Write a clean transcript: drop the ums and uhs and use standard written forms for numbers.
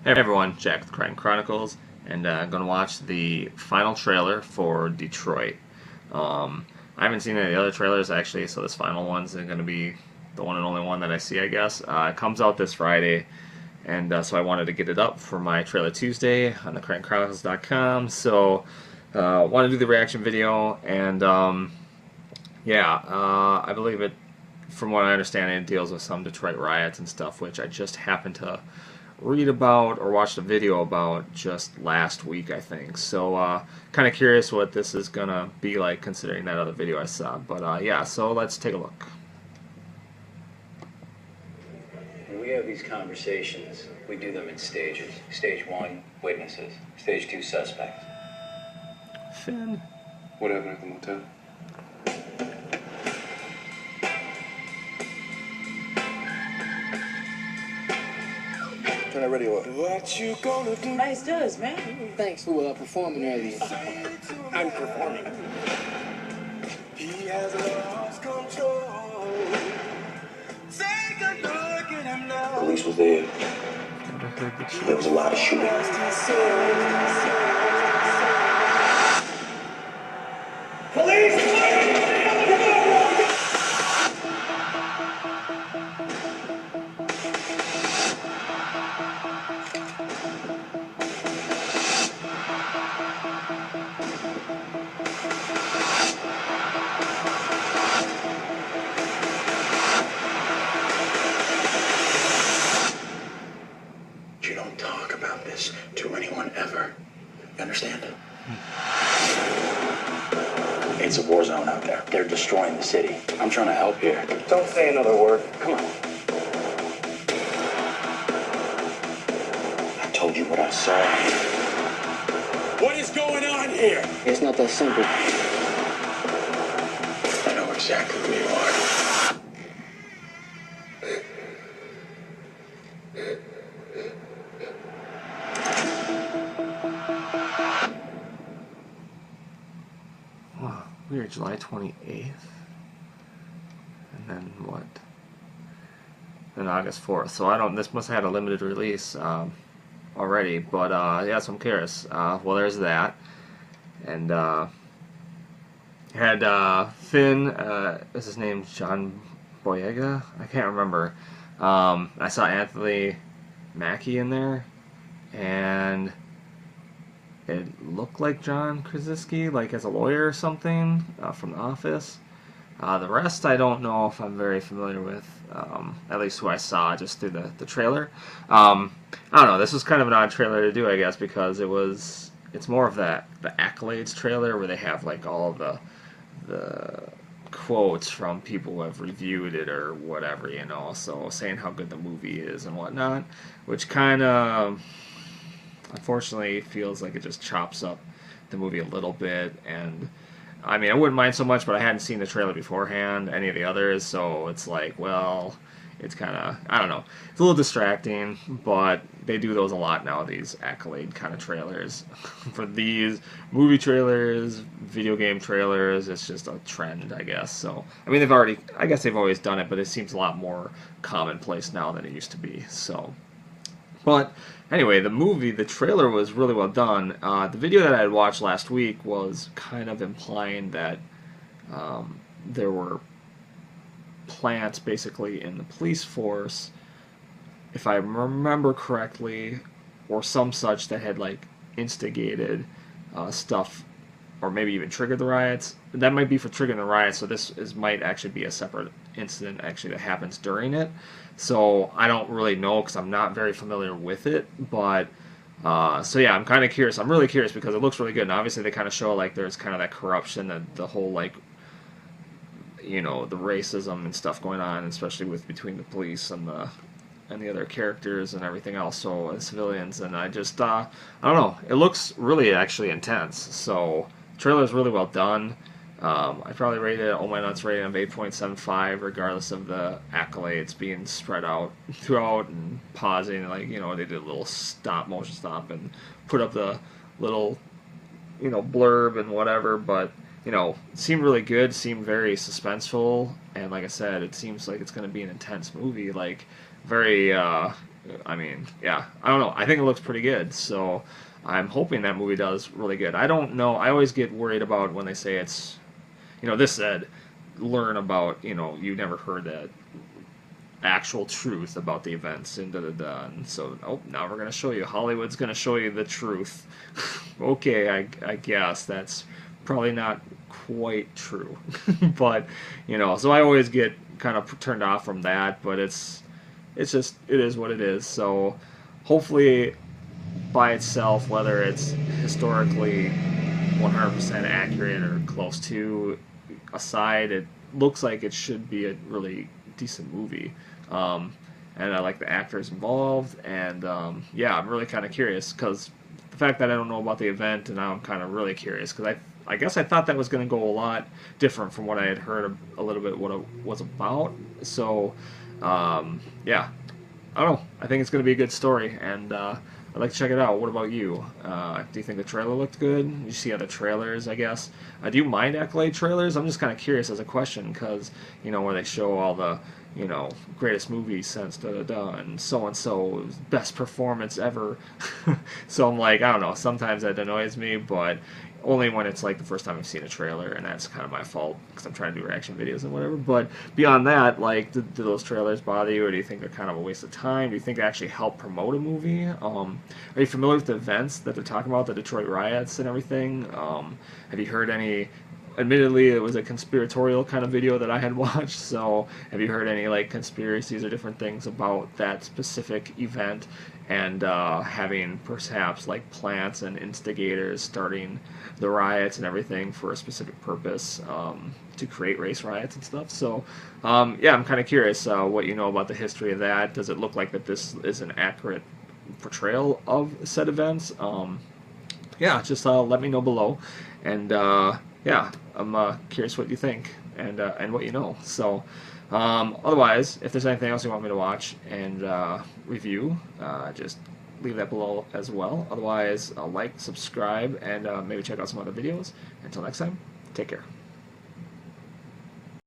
Hey everyone, Jack with Cryton Chronicles, and I'm going to watch the final trailer for Detroit. I haven't seen any of the other trailers actually, so this final one's going to be the one and only one that I see, I guess. It comes out this Friday, and so I wanted to get it up for my Trailer Tuesday on the CrytonChronicles.com. So want to do the reaction video, and I believe it, from what I understand, it deals with some Detroit riots and stuff, which I just happened to read about or watched a video about just last week, I think. So kind of curious what this is gonna be like considering that other video I saw. But yeah, so let's take a look. When we have these conversations, we do them in stages. Stage 1, witnesses. Stage 2, suspects. Finn. What happened at the motel? Turn that radio up. What you gonna do? Nice does, man. Thanks for performing earlier. I'm performing. He has lost control. Take a look at him now. Police was there. Never heard the There was a lot of shooting. Police! You don't talk about this to anyone ever. You understand? It's a war zone out there. They're destroying the city. I'm trying to help here. Don't say another word. Come on. I told you what I saw. What is going on here? It's not that simple. I know exactly who you are. Wow, weird, July 28th. And then what? Then August 4th. So this must have had a limited release already, but yeah, so I'm curious. Well, there's that. And had Finn, is his name John Boyega? I can't remember. I saw Anthony Mackie in there, and it looked like John Krasinski, like as a lawyer or something, from The Office. The rest I don't know if I'm very familiar with, at least who I saw just through the trailer. I don't know, this was kind of an odd trailer to do, I guess, because it's more of the accolades trailer where they have like all the quotes from people who have reviewed it or whatever, you know, so saying how good the movie is and whatnot, which kind of unfortunately feels like it just chops up the movie a little bit. And I mean, I wouldn't mind so much, but I hadn't seen the trailer beforehand, any of the others, so it's like, well, it's kind of, I don't know, it's a little distracting, but they do those a lot now, these accolade kind of trailers. For these movie trailers, video game trailers, it's just a trend, I guess. So, I mean, I guess they've always done it, but it seems a lot more commonplace now than it used to be, so. But anyway, the trailer was really well done. The video that I had watched last week was kind of implying that there were plants basically in the police force, if I remember correctly, or some such that had like instigated stuff, or maybe even triggered the riots. That might be for triggering the riots, so this might actually be a separate incident actually that happens during it. So I don't really know because I'm not very familiar with it, but so yeah, I'm kind of curious. I'm really curious because it looks really good, and obviously they kind of show like there's kind of that corruption, that the whole like, you know, the racism and stuff going on, especially between the police and the other characters and everything else, so and civilians. And I just I don't know, it looks really actually intense. So the trailer is really well done. I probably rated it, oh my nuts rating of 8.75, regardless of the accolades being spread out throughout and pausing, like, you know, they did a little motion stop and put up the little, you know, blurb and whatever. But seemed really good, seemed very suspenseful, and like I said, it seems like it's going to be an intense movie, like very, I mean, yeah, I don't know, I think it looks pretty good, so I'm hoping that movie does really good. I don't know, I always get worried about when they say it's, this said, learn about, you never heard that actual truth about the events and da-da-da, and so now we're going to show you, Hollywood's going to show you the truth. Okay, I guess that's probably not quite true. But so I always get kind of turned off from that, but it's just, it is what it is. So hopefully by itself, whether it's historically 100% accurate or close to aside, it looks like it should be a really decent movie. And I like the actors involved, and yeah, I'm really kind of curious, because the fact that I don't know about the event, and now I'm kind of really curious, because I guess I thought that was going to go a lot different from what I had heard a little bit what it was about. So yeah, I don't know, I think it's going to be a good story, and I'd like to check it out. What about you? Do you think the trailer looked good? You see other trailers, I guess. Do you mind Accolade trailers? I'm just kind of curious as a question, because where they show all the greatest movie since da-da-da, and so best performance ever. So I'm like, I don't know, sometimes that annoys me, but only when it's like the first time I've seen a trailer, and that's kind of my fault, because I'm trying to do reaction videos and whatever. But beyond that, like, do those trailers bother you, or do you think they're kind of a waste of time? Do you think they actually help promote a movie? Are you familiar with the events that they're talking about, the Detroit riots and everything? Have you heard any... Admittedly, it was a conspiratorial kind of video that I had watched, so have you heard any like conspiracies or different things about that specific event, and having perhaps like plants and instigators starting the riots and everything for a specific purpose, to create race riots and stuff? So yeah, I'm kind of curious what you know about the history of that. Does it look like that this is an accurate portrayal of said events? Yeah, just let me know below, and yeah, I'm curious what you think and what you know. So otherwise, if there's anything else you want me to watch and review, just leave that below as well. Otherwise, like, subscribe, and maybe check out some other videos. Until next time, take care.